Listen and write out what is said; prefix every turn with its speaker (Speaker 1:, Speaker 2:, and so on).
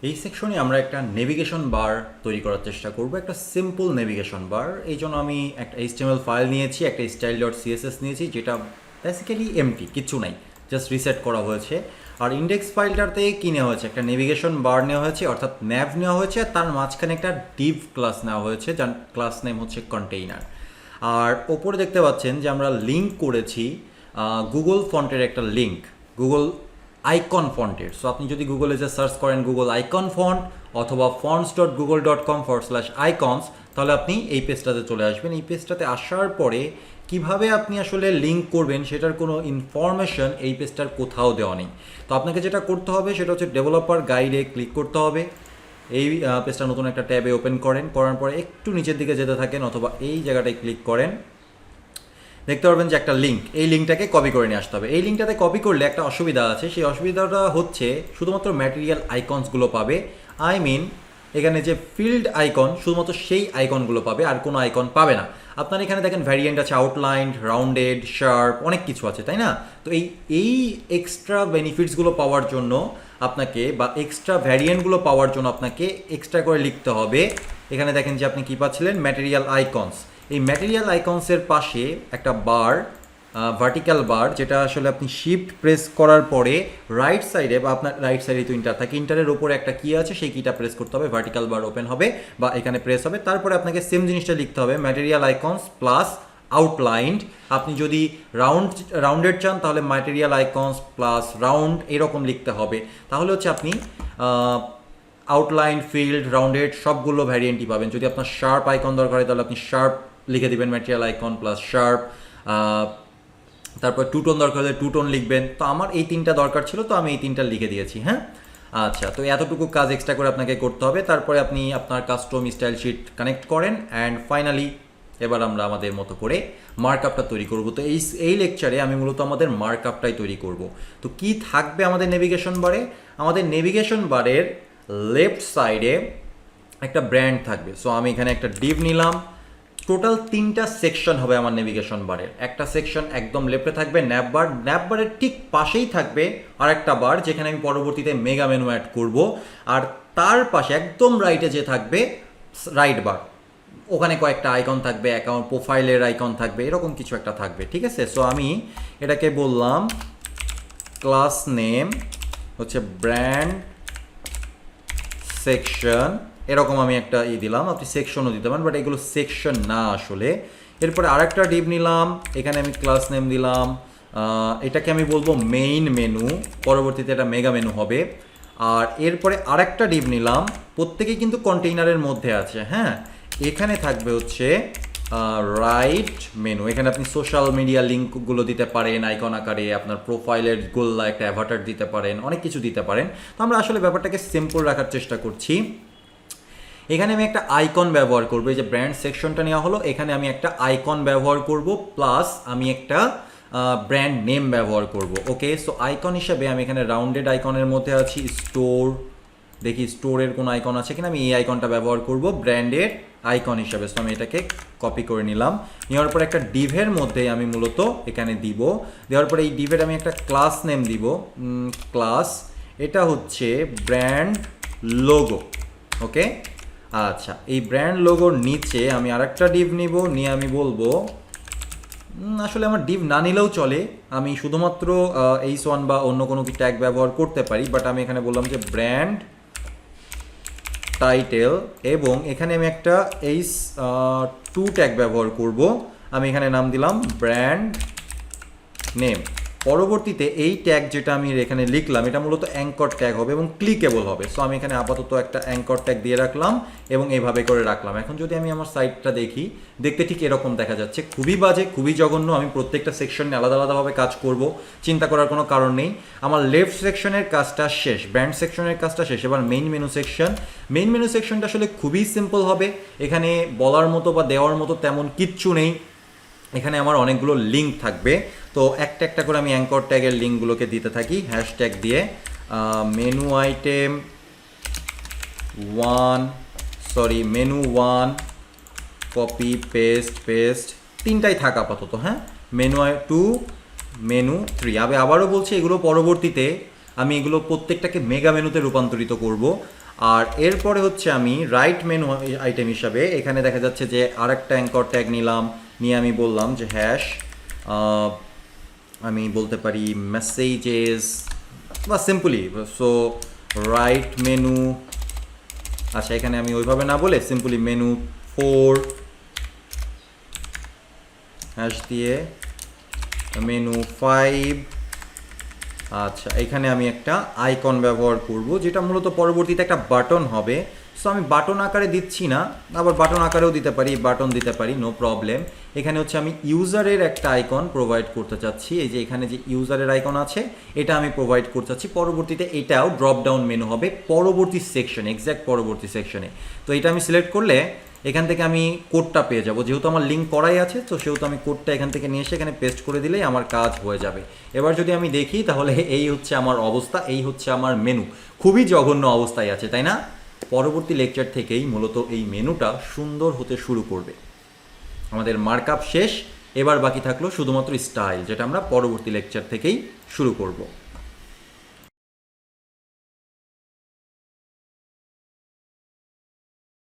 Speaker 1: এই সেকশনে আমরা একটা নেভিগেশন বার তৈরি করার চেষ্টা করব, একটা সিম্পল নেভিগেশন বার। এই জন্য আমি একটা এইচটিএমএল ফাইল নিয়েছি, একটা style.css নিয়েছি, যেটা বেসিক্যালি এমটি, কিচ্ছু নাই, জাস্ট রিসেট করা হয়েছে। আর ইন্ডেক্স ফাইলটাতে কী নেওয়া হয়েছে, একটা নেভিগেশন বার নেওয়া হয়েছে, অর্থাৎ ন্যাভ নেওয়া হয়েছে, আর তার মাঝখানে একটা ডিভ ক্লাস নেওয়া হয়েছে, যার ক্লাস নেম হচ্ছে কন্টেইনার। আর ওপরে দেখতে পাচ্ছেন যে আমরা লিঙ্ক করেছি গুগল ফন্টের একটা লিঙ্ক, গুগল আইকন ফন্টের। সো আপনি যদি গুগলে যে সার্চ করেন গুগল আইকন ফন্ট অথবা fonts.google.com/icons, তাহলে আপনি এই পেজটাতে চলে আসবেন। এই পেজটাতে আসার পরে কিভাবে আপনি আসলে লিঙ্ক করবেন সেটার কোনো ইনফরমেশন এই পেজটার কোথাও দেওয়া নেই। তো আপনাকে যেটা করতে হবে সেটা হচ্ছে ডেভেলপার গাইডে ক্লিক করতে হবে। এই পেজটা নতুন একটা ট্যাবে ওপেন করেন, করার পরে একটু নিচের দিকে যেতে থাকেন অথবা এই জায়গাটায় ক্লিক করেন, দেখতে পারবেন যে একটা লিঙ্ক, এই লিঙ্কটাকে কপি করে নিয়ে আসতে হবে। এই লিঙ্কটাতে কপি করলে একটা অসুবিধা আছে, সেই অসুবিধাটা হচ্ছে শুধুমাত্র ম্যাটেরিয়াল আইকনসগুলো পাবে। আই মিন এখানে যে ফিল্ড আইকন, শুধুমাত্র সেই আইকনগুলো পাবে, আর কোনো আইকন পাবে না। আপনার এখানে দেখেন ভ্যারিয়েন্ট আছে, আউটলাইন, রাউন্ডেড, শার্প, অনেক কিছু আছে, তাই না? তো এই এক্সট্রা বেনিফিটসগুলো পাওয়ার জন্য আপনাকে, বা এক্সট্রা ভ্যারিয়েন্টগুলো পাওয়ার জন্য আপনাকে এক্সট্রা করে লিখতে হবে। এখানে দেখেন যে আপনি কী পাচ্ছিলেন, ম্যাটেরিয়াল আইকনস। এই ম্যাটেরিয়াল আইকনসের পাশে একটা বার, ভার্টিক্যাল বার, যেটা আসলে আপনি শিফট প্রেস করার পরে রাইট সাইডে, বা আপনার রাইট সাইডে তো ইন্টার থাকে, ইন্টারের ওপরে একটা কি আছে, সেই কিটা প্রেস করতে হবে, ভার্টিক্যাল বার ওপেন হবে বা এখানে প্রেস হবে। তারপরে আপনাকে সেম জিনিসটা লিখতে হবে, ম্যাটেরিয়াল আইকনস প্লাস আউটলাইন্ড। আপনি যদি রাউন্ডেড চান তাহলে ম্যাটেরিয়াল আইকনস প্লাস রাউন্ড, এরকম লিখতে হবে। তাহলে হচ্ছে আপনি আউটলাইন, ফিল্ড, রাউন্ডেড সবগুলো ভ্যারিয়েন্টই পাবেন। যদি আপনার শার্প আইকন দরকার হয় তাহলে আপনি শার্প লিখে দিবেন, ম্যাটেরিয়াল আইকন প্লাস শার্প। তারপর টু টোন দরকার হলে টু টোন লিখবেন। তো আমার এই তিনটা দরকার ছিল, তো আমি এই তিনটা লিখে দিয়েছি। হ্যাঁ, আচ্ছা, তো এতটুকু কাজ এক্সট্রা করে আপনাকে করতে হবে। তারপরে আপনি আপনার কাস্টম স্টাইল শিট কানেক্ট করেন, অ্যান্ড ফাইনালি এবার আমরা আমাদের মতো করে মার্কআপটা তৈরি করব। তো এই লেকচারে আমি মূলত আমাদের মার্কআপটাই তৈরি করব। তো কি থাকবে আমাদের নেভিগেশন বারে? আমাদের নেভিগেশন বারের লেফট সাইডে একটা ব্র্যান্ড থাকবে। সো আমি এখানে একটা ডিভ নিলাম। টোটাল 3টা সেকশন হবে আমার নেভিগেশন বারের। একটা সেকশন একদম লেফটে থাকবে ন্যাপ বার, ন্যাপ বারের ঠিক পাশেই থাকবে আর একটা বার, যেখানে আমি পরবর্তীতে মেগা মেনু অ্যাড করব। আর তার পাশে একদম রাইটে যে থাকবে রাইট বার, ওখানে কয়েকটা আইকন থাকবে, অ্যাকাউন্ট প্রোফাইলের আইকন থাকবে, এরকম কিছু একটা থাকবে। ঠিক আছে, সো আমি এটাকে বললাম ক্লাস নেম হচ্ছে ব্র্যান্ড সেকশন, এরকম আমি একটা দিলাম। আপনি সেকশনও দিতে পারেন, বাট এগুলো সেকশন না আসলে। এরপরে আরেকটা ডিভ নিলাম, এখানে আমি ক্লাস নেম দিলাম, এটাকে আমি বলবো মেইন মেনু, পরবর্তীতে এটা মেগা মেনু হবে। আর এরপরে আরেকটা ডিভ নিলাম, প্রত্যেকেই কিন্তু কন্টেইনারের মধ্যে আছে। হ্যাঁ, এখানে থাকবে হচ্ছে রাইট মেনু। এখানে আপনি সোশ্যাল মিডিয়া লিঙ্কগুলো দিতে পারেন আইকন আকারে, আপনার প্রোফাইলের গোল্লা একটা অ্যাভাটার দিতে পারেন, অনেক কিছু দিতে পারেন। তো আমরা আসলে ব্যাপারটাকে সিম্পল রাখার চেষ্টা করছি। এখানে আমি একটা আইকন ব্যবহার করব, এই যে ব্র্যান্ড সেকশনটা নেওয়া হলো, এখানে আমি একটা আইকন ব্যবহার করব, প্লাস আমি একটা ব্র্যান্ড নেম ব্যবহার করব। ওকে, সো আইকন হিসেবে আমি এখানে রাউন্ডেড আইকনের মধ্যে আছি, স্টোর, দেখি স্টোরের কোনো আইকন আছে কিনা, আমি এই আইকনটা ব্যবহার করব ব্র্যান্ডের আইকন হিসাবে। সো আমি এটাকে কপি করে নিলাম। নেওয়ার পরে একটা ডিভের মধ্যে আমি মূলত এখানে দিব, দেওয়ার পরে এই ডিভের আমি একটা ক্লাস নেম দিব, ক্লাস, এটা হচ্ছে ব্র্যান্ড লোগো। ওকে, আচ্ছা, এই ব্র্যান্ড লোগোর নিচে আমি আরেকটা ডিভ নিব, নিয়ে আমি বলবো, আসলে আমার ডিভ না নিলেও চলে, আমি শুধুমাত্র h1 বা অন্য কোনো কি ট্যাগ ব্যবহার করতে পারি, বাট আমি এখানে বললাম যে ব্র্যান্ড টাইটেল, এবং এখানে আমি একটা h2 ট্যাগ ব্যবহার করব। আমি এখানে নাম দিলাম ব্র্যান্ড নেম। পরবর্তীতে এই ট্যাগ যেটা আমি এখানে লিখলাম, এটা মূলত অ্যাঙ্কর ট্যাগ হবে এবং ক্লিকেবল হবে। সো আমি এখানে আপাতত একটা অ্যাঙ্কর ট্যাগ দিয়ে রাখলাম এবং এইভাবে করে রাখলাম। এখন যদি আমি আমার সাইটটা দেখি, দেখতে ঠিক এরকম দেখা যাচ্ছে। খুবই বাজে, খুবই জঘন্য। আমি প্রত্যেকটা সেকশনে আলাদা আলাদাভাবে কাজ করব, চিন্তা করার কোনো কারণ নেই। আমার লেফট সেকশনের কাজটা শেষ, ব্র্যান্ড সেকশনের কাজটা শেষ। এবার main menu section. Main menu সেকশনটা আসলে খুবই সিম্পল হবে। এখানে বলার মতো বা দেওয়ার মতো তেমন কিচ্ছু নেই। এখানে আমার অনেকগুলো লিঙ্ক থাকবে, তো একটা একটা করে আমি অ্যাঙ্কর ট্যাগের লিঙ্কগুলোকে দিতে থাকি হ্যাশট্যাগ দিয়ে। Menu item 1, menu 1, copy paste, তিনটাই থাক আপাতত। হ্যাঁ, মেনু 2, মেনু 3। আবারও বলছি, এগুলো পরবর্তীতে আমি এগুলো প্রত্যেকটাকে মেগা মেনুতে রূপান্তরিত করব। আর এরপরে হচ্ছে আমি রাইট মেনু আইটেম হিসাবে এখানে দেখা যাচ্ছে যে আরেকটা অ্যাঙ্কর ট্যাগ নিলাম, নিয়ে আমি বললাম যে হ্যাশ, আমি বলতে পারি মেসেজেস বা সিম্পলি সো রাইট মেনু, আচ্ছা এখানে আমি ওইভাবে না বলে সিম্পলি মেনু 4 হ্যাশ দিয়ে মেনু 5। আচ্ছা এখানে আমি একটা আইকন ব্যবহার করব যেটা মূলত পরবর্তীতে একটা বাটন হবে। সো আমি বাটন আকারে দিচ্ছি না, আবার বাটন আকারেও দিতে পারি, বাটন দিতে পারি, নো প্রবলেম। এখানে হচ্ছে আমি ইউজারের একটা আইকন প্রোভাইড করতে চাচ্ছি, এই যে এখানে যে ইউজারের আইকন আছে এটা আমি প্রোভাইড করতে চাচ্ছি। পরবর্তীতে এটাও ড্রপ ডাউন মেনু হবে পরবর্তী সেকশনে, এক্স্যাক্ট পরবর্তী সেকশনে। তো এটা আমি সিলেক্ট করলে এখান থেকে আমি কোডটা পেয়ে যাব, যেহেতু আমার লিঙ্ক করাই আছে তো সেহেতু আমি কোডটা এখান থেকে নিয়ে এসে এখানে পেস্ট করে দিলেই আমার কাজ হয়ে যাবে। এবার যদি আমি দেখি তাহলে এই হচ্ছে আমার অবস্থা, এই হচ্ছে আমার মেনু। খুবই জঘন্য অবস্থায় আছে তাই না? পরবর্তী লেকচার থেকেই মূলত এই মেনুটা সুন্দর হতে শুরু করবে। আমাদের মার্কআপ শেষ, এবার বাকি থাকলো শুধুমাত্র স্টাইল, যেটা আমরা পরবর্তী লেকচার থেকেই শুরু করব।